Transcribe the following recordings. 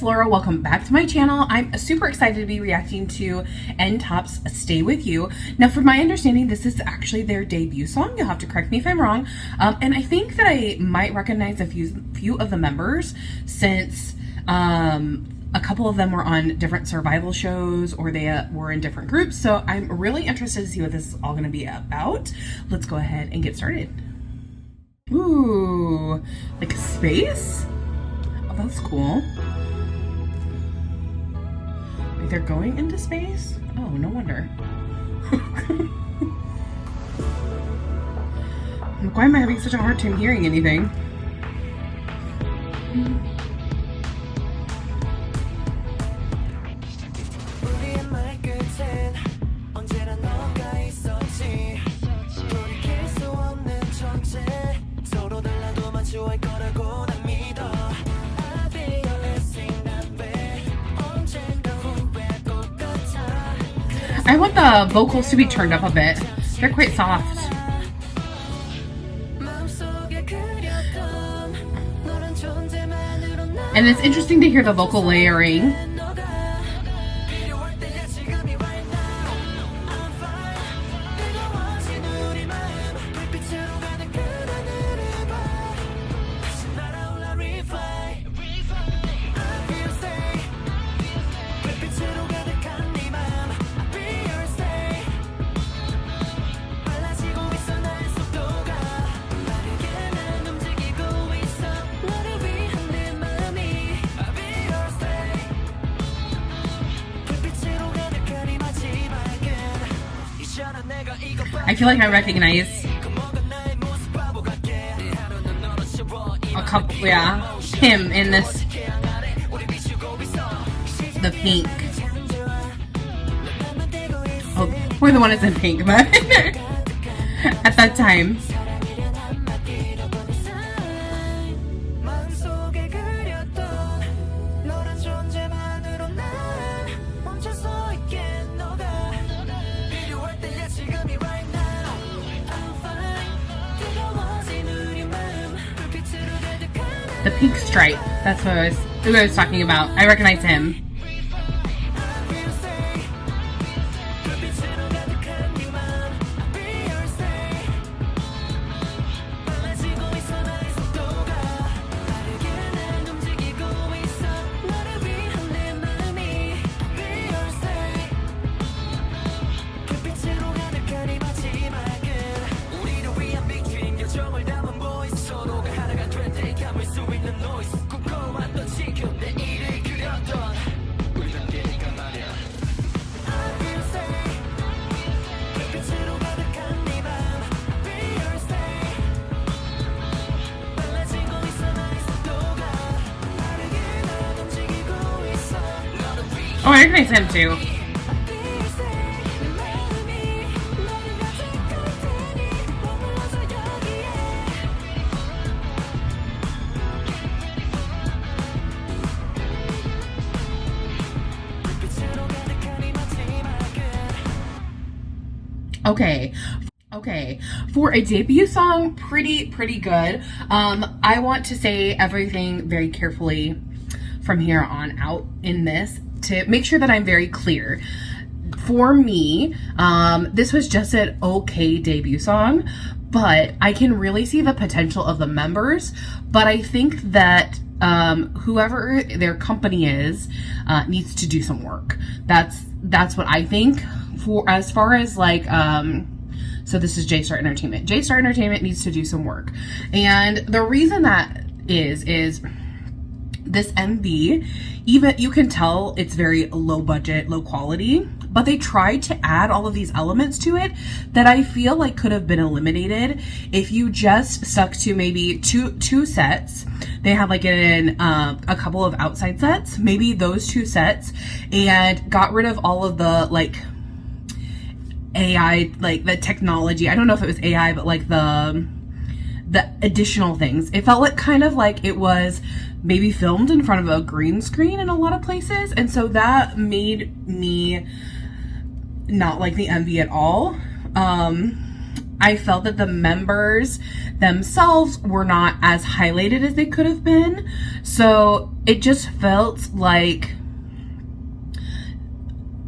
Laura. Welcome back to my channel. I'm super excited to be reacting to N.TOP's Stay With You. Now, from my understanding, this is actually their debut song. You'll have to correct me if I'm wrong. And I think that I might recognize a few of the members since a couple of them were on different survival shows or they were in different groups. So I'm really interested to see what this is all going to be about. Let's go ahead and get started. Ooh, like space? Oh, that's cool. Like they're going into space? Oh, no wonder. Like, why am I having such a hard time hearing anything? I want the vocals to be turned up a bit. They're quite soft. And it's interesting to hear the vocal layering. I feel like I recognize a couple, yeah, him in this, the pink. Oh, we're the one that's in pink, but at that time. The pink stripe, that's what I was talking about. I recognize him. Oh, I recognize him too. Okay, for a debut song, pretty good. I want to say everything very carefully from here on out in this to make sure that I'm very clear. For me, this was just an okay debut song, but I can really see the potential of the members. But I think that whoever their company is needs to do some work. That's what I think. For as far as like so this is J-Star Entertainment. J-Star Entertainment needs to do some work. And the reason that is this MV, even you can tell it's very low budget, low quality, but they tried to add all of these elements to it that I feel like could have been eliminated if you just stuck to maybe two sets. They have like a couple of outside sets, maybe those two sets, and got rid of all of the like AI, like the technology. I don't know if it was AI, but like the additional things. It felt like kind of like it was maybe filmed in front of a green screen in a lot of places. And so that made me not like the MV at all. I felt that the members themselves were not as highlighted as they could have been. So it just felt like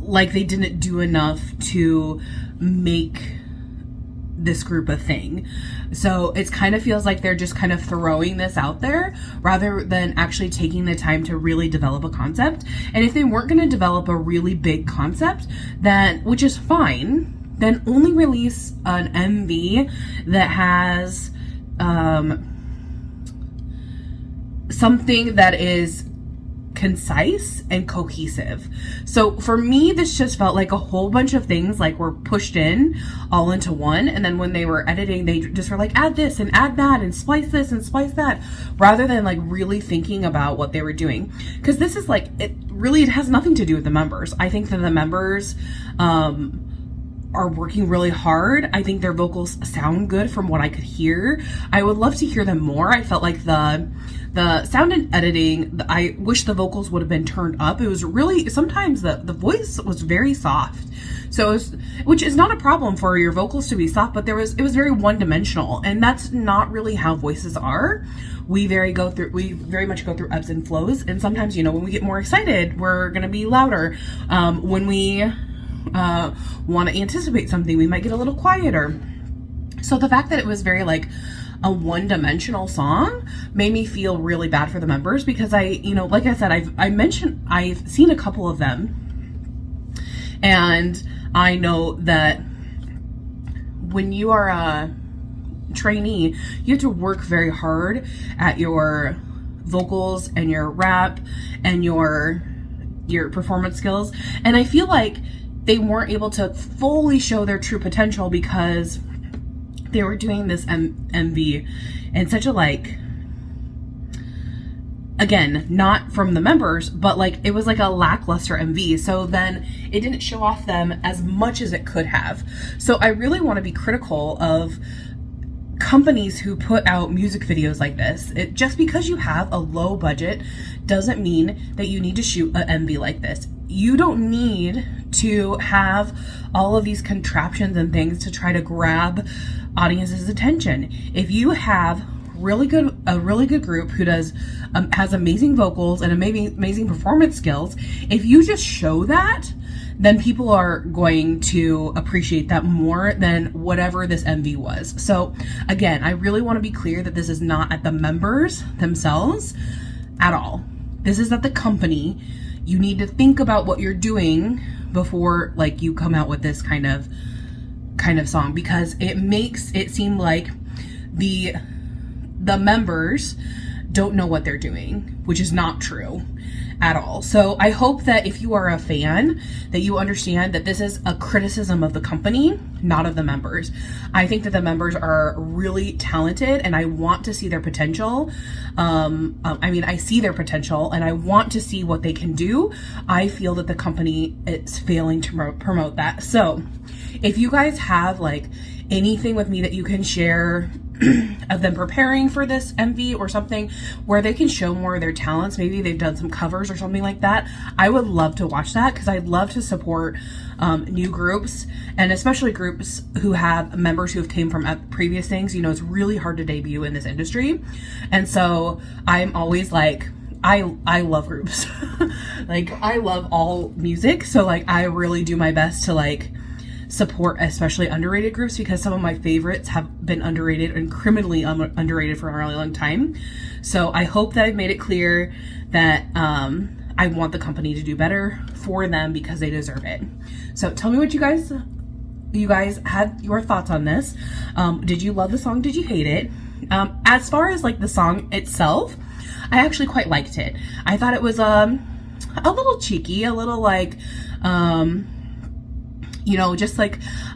they didn't do enough to make this group a thing. So it kind of feels like they're just kind of throwing this out there rather than actually taking the time to really develop a concept. And if they weren't going to develop a really big concept, then, which is fine, then only release an MV that has something that is concise and cohesive. So for me, this just felt like a whole bunch of things like were pushed in all into one, and then when they were editing, they just were like, add this and add that and splice this and splice that, rather than like really thinking about what they were doing. Because this is like, it has nothing to do with the members. I think that the members are working really hard. I think their vocals sound good from what I could hear. I would love to hear them more. I felt like the sound and editing, I wish the vocals would have been turned up. It was really, sometimes the voice was very soft. So it was, which is not a problem for your vocals to be soft, but it was very one-dimensional, and that's not really how voices are. We very much go through ebbs and flows, and sometimes, when we get more excited, we're gonna be louder. When we want to anticipate something, we might get a little quieter. So the fact that it was very like a one-dimensional song made me feel really bad for the members, because like I said, I've seen a couple of them, and I know that when you are a trainee, you have to work very hard at your vocals and your rap and your performance skills. And I feel like they weren't able to fully show their true potential because they were doing this MV in such a again, not from the members, but it was like a lackluster MV. So then it didn't show off them as much as it could have. So I really want to be critical of companies who put out music videos like this. Just because you have a low budget doesn't mean that you need to shoot an MV like this. You don't need to have all of these contraptions and things to try to grab audience's attention. If you have a really good group who has amazing vocals and amazing performance skills, if you just show that, then people are going to appreciate that more than whatever this MV was. So again, I really want to be clear that this is not at the members themselves at all. This is at the company. You need to think about what you're doing before you come out with this kind of song, because it makes it seem like the members don't know what they're doing, which is not true at all. So I hope that if you are a fan, that you understand that this is a criticism of the company, not of the members. I think that the members are really talented, and I want to see their potential. I see their potential, and I want to see what they can do. I feel that the company is failing to promote that. So if you guys have anything with me that you can share of them preparing for this MV or something where they can show more of their talents, maybe they've done some covers or something like that, I would love to watch that, because I'd love to support new groups, and especially groups who have members who have came from previous things. It's really hard to debut in this industry, and so I'm always I love groups. I love all music, so I really do my best to support especially underrated groups, because some of my favorites have been underrated and criminally underrated for a really long time. So I hope that I've made it clear that I want the company to do better for them, because they deserve it. So tell me what you guys had your thoughts on this. Did you love the song? Did you hate it? As far as the song itself, I actually quite liked it. I thought it was a little cheeky, a little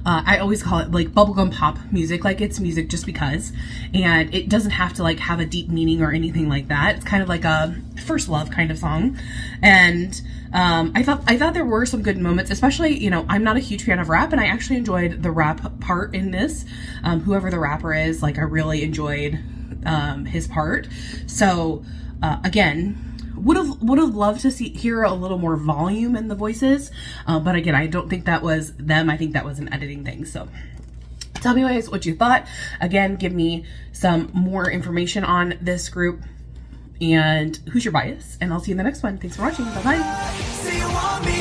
I always call it bubblegum pop music. It's music just because, and it doesn't have to have a deep meaning or anything like that. It's kind of like a first love kind of song. And I thought there were some good moments, especially, I'm not a huge fan of rap, and I actually enjoyed the rap part in this. Whoever the rapper is, I really enjoyed his part. So again, would have loved to hear a little more volume in the voices, but again, I don't think that was them. I think that was an editing thing. So tell me guys what you thought. Again, give me some more information on this group And who's your bias? And I'll see you in the next one. Thanks for watching. Bye bye.